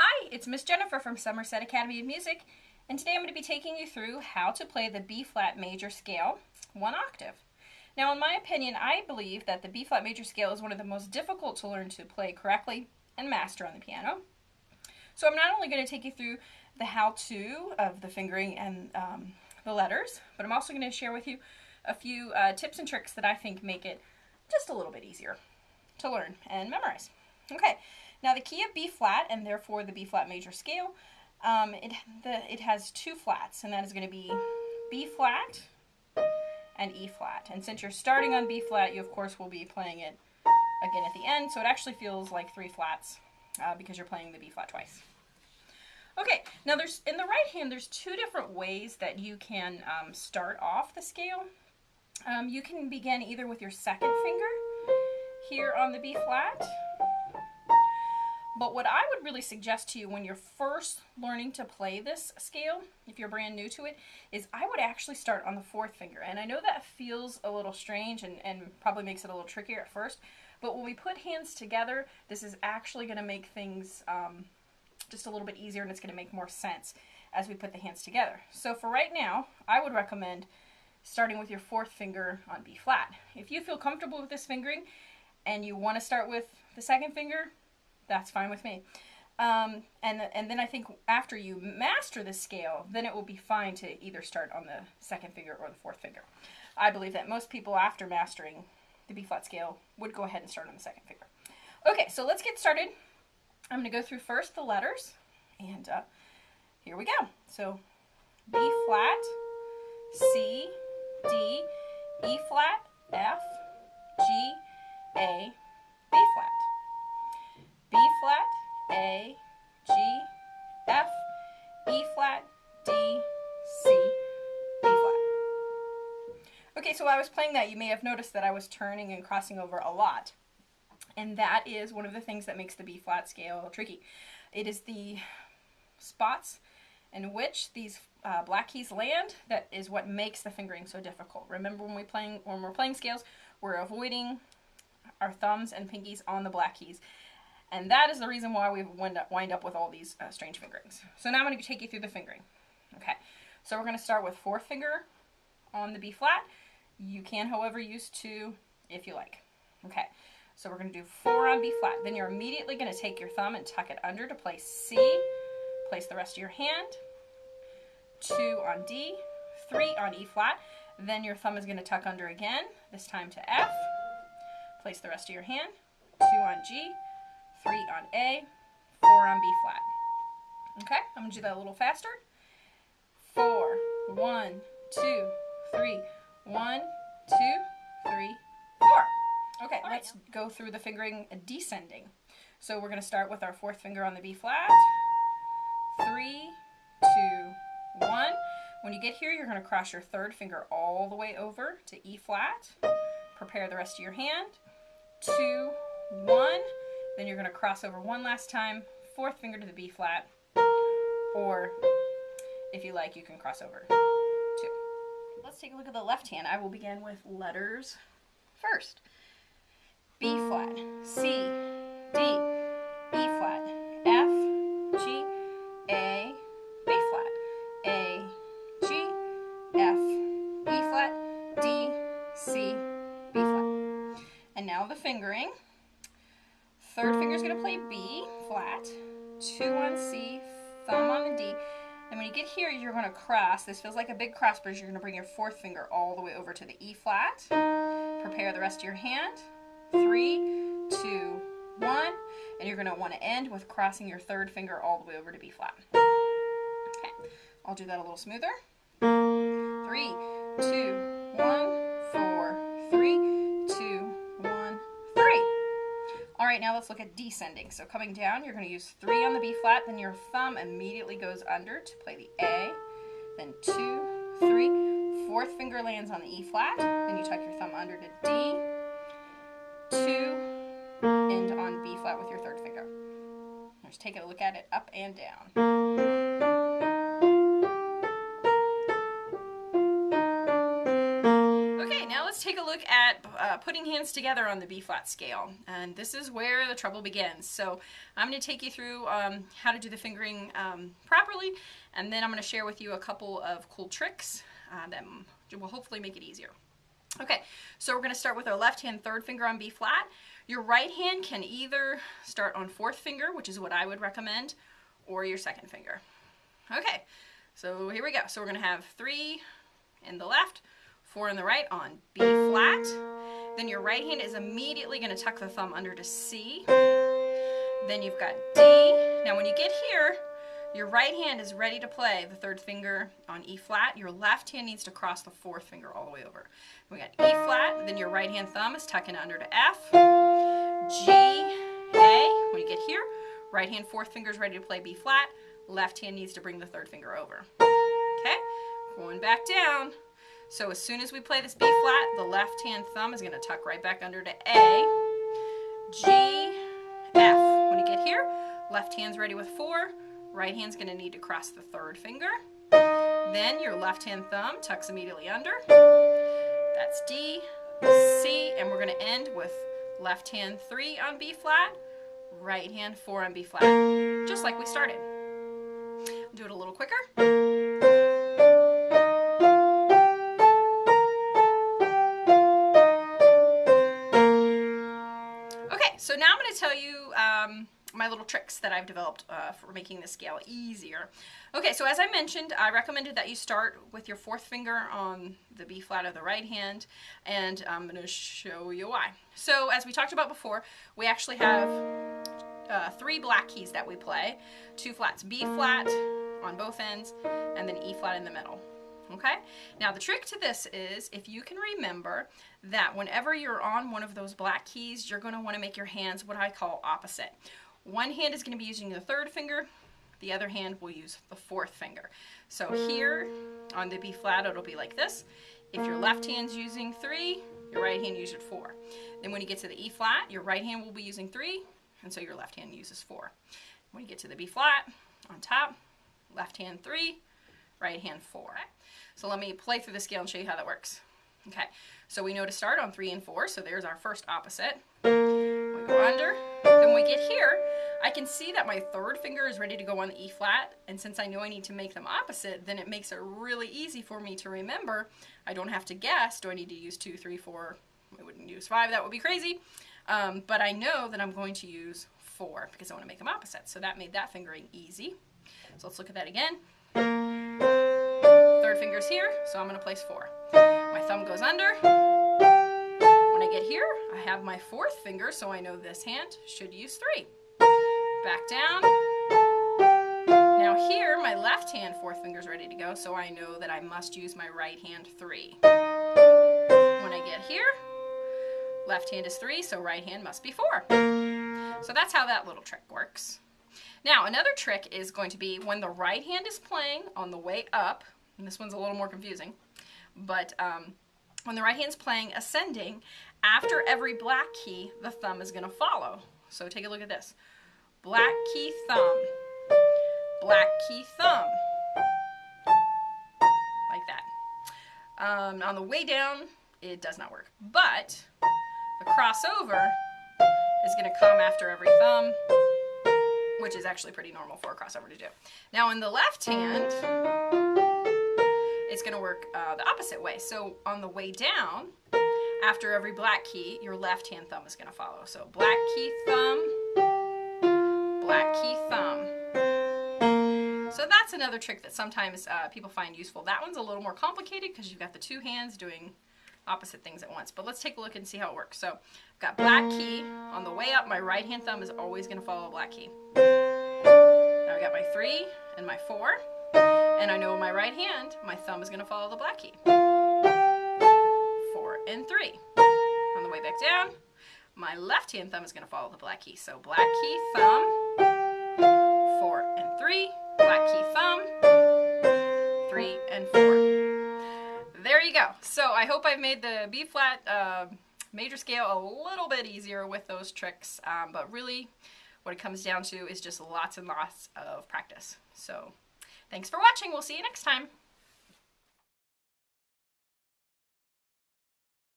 Hi, it's Miss Jenifer from Somerset Academy of Music, and today I'm going to be taking you through how to play the B-flat major scale, one octave. Now, in my opinion, I believe that the B-flat major scale is one of the most difficult to learn to play correctly and master on the piano. So I'm not only going to take you through the how-to of the fingering and the letters, but I'm also going to share with you a few tips and tricks that I think make it just a little bit easier to learn and memorize. Okay, now the key of B-flat, and therefore the B-flat major scale, it has two flats, and that is going to be B-flat and E-flat. And since you're starting on B-flat, you of course will be playing it again at the end, so it actually feels like three flats because you're playing the B-flat twice. Okay, now in the right hand, there's two different ways that you can start off the scale. You can begin either with your second finger here on the B-flat, but what I would really suggest to you when you're first learning to play this scale, if you're brand new to it, is I would actually start on the fourth finger. And I know that feels a little strange and probably makes it a little trickier at first, but when we put hands together, this is actually going to make things just a little bit easier, and it's going to make more sense as we put the hands together. So for right now, I would recommend starting with your fourth finger on B-flat. If you feel comfortable with this fingering and you want to start with the second finger, that's fine with me. And then I think after you master the scale, then it will be fine to either start on the second finger or the fourth finger. I believe that most people after mastering the B-flat scale would go ahead and start on the second finger. Okay, so let's get started. I'm going to go through first the letters, and here we go. So B-flat, C, D, E-flat, F, G, A, B-flat. B-flat, A, G, F, E-flat, D, C, B-flat. Okay, so while I was playing that, you may have noticed that I was turning and crossing over a lot. And that is one of the things that makes the B-flat scale tricky. It is the spots in which these black keys land that is what makes the fingering so difficult. Remember, when we're playing scales, we're avoiding our thumbs and pinkies on the black keys. And that is the reason why we wind up with all these strange fingerings. So now I'm going to take you through the fingering. Okay, so we're going to start with fourth finger on the B-flat. You can, however, use two if you like. Okay, so we're going to do 4 on B-flat. Then you're immediately going to take your thumb and tuck it under to play C. Place the rest of your hand. 2 on D, 3 on E-flat. Then your thumb is going to tuck under again, this time to F. Place the rest of your hand. 2 on G, 3 on A, 4 on B-flat. Okay, I'm going to do that a little faster. 4, 1, 2, 3, 1, 2, 3, 4. Okay, let's go through the fingering descending. So we're going to start with our fourth finger on the B-flat. 3, 2, 1. When you get here, you're going to cross your third finger all the way over to E-flat. Prepare the rest of your hand. 2, 1. Then you're going to cross over one last time, fourth finger to the B-flat, or if you like, you can cross over 2. Let's take a look at the left hand. I will begin with letters first. B-flat, C, D, E-flat, F, G, A, B-flat, A, G, F, E-flat, D, C, B-flat. And now the fingering. Third finger is going to play B, flat, 2 on C, thumb on the D. And when you get here, you're going to cross. This feels like a big cross bridge. You're going to bring your fourth finger all the way over to the E flat. Prepare the rest of your hand. 3, 2, 1. And you're going to want to end with crossing your third finger all the way over to B flat. Okay, I'll do that a little smoother. 3, 2, 1, 4, 3, 2, 1, 3. All right, now let's look at descending. So coming down, you're going to use 3 on the B-flat, then your thumb immediately goes under to play the A, then 2, 3, fourth finger lands on the E-flat, then you tuck your thumb under to D, 2, end on B-flat with your third finger. Let's take a look at it up and down. Okay, now let's let's take a look at putting hands together on the B flat scale. And this is where the trouble begins. So I'm going to take you through how to do the fingering properly, and then I'm going to share with you a couple of cool tricks that will hopefully make it easier. Okay, so we're going to start with our left hand third finger on B flat. Your right hand can either start on fourth finger, which is what I would recommend, or your second finger. Okay, so here we go. So we're going to have 3 in the left, 4 in the right on B flat. Then your right hand is immediately going to tuck the thumb under to C. Then you've got D. Now when you get here, your right hand is ready to play the third finger on E flat. Your left hand needs to cross the fourth finger all the way over. We got E flat, then your right hand thumb is tucking under to F, G, A. When you get here, right hand fourth finger is ready to play B flat. Left hand needs to bring the third finger over. Okay, going back down. So as soon as we play this B flat, the left hand thumb is going to tuck right back under to A, G, F. When you get here, left hand's ready with 4. Right hand's going to need to cross the third finger. Then your left hand thumb tucks immediately under. That's D, C, and we're going to end with left hand 3 on B flat, right hand 4 on B flat, just like we started. I'll do it a little quicker. Okay, so now I'm going to tell you my little tricks that I've developed for making this scale easier. Okay, so as I mentioned, I recommended that you start with your fourth finger on the B flat of the right hand, and I'm going to show you why. So as we talked about before, we actually have 3 black keys that we play, 2 flats, B flat on both ends, and then E flat in the middle. Okay? Now the trick to this is, if you can remember that whenever you're on one of those black keys, you're going to want to make your hands what I call opposite. One hand is going to be using the third finger, the other hand will use the fourth finger. So here on the B flat, it'll be like this. If your left hand's using 3, your right hand uses 4. Then when you get to the E flat, your right hand will be using 3, and so your left hand uses 4. When you get to the B flat, on top, left hand 3, right hand 4. So let me play through the scale and show you how that works. Okay, so we know to start on 3 and 4, so there's our first opposite. We go under, then when we get here, I can see that my third finger is ready to go on the E flat, and since I know I need to make them opposite, then it makes it really easy for me to remember. I don't have to guess, do I need to use 2, 3, 4? I wouldn't use 5, that would be crazy. But I know that I'm going to use 4 because I want to make them opposite, so that made that fingering easy. So let's look at that again. Third finger's here, so I'm going to place 4. My thumb goes under. When I get here, I have my fourth finger, so I know this hand should use 3. Back down. Now here, my left hand fourth finger is ready to go, so I know that I must use my right hand 3. When I get here, left hand is 3, so right hand must be 4. So that's how that little trick works. Now another trick is going to be when the right hand is playing on the way up, and this one's a little more confusing, but when the right hand's playing ascending, after every black key, the thumb is going to follow. So take a look at this. Black key, thumb. Black key, thumb. Like that. On the way down, it does not work. But the crossover is going to come after every thumb, which is actually pretty normal for a crossover to do. Now in the left hand, it's going to work the opposite way. So on the way down, after every black key, your left hand thumb is going to follow. So black key, thumb, black key, thumb. So that's another trick that sometimes people find useful. That one's a little more complicated because you've got the 2 hands doing opposite things at once. But let's take a look and see how it works. So I've got black key. On the way up, my right hand thumb is always going to follow black key. Now I got my 3 and my 4. And I know in my right hand, my thumb is going to follow the black key. 4 and 3. On the way back down, my left hand thumb is going to follow the black key. So black key, thumb, 4 and 3, black key, thumb, 3 and 4. There you go. So I hope I've made the B flat major scale a little bit easier with those tricks, but really what it comes down to is just lots and lots of practice. So thanks for watching. We'll see you next time.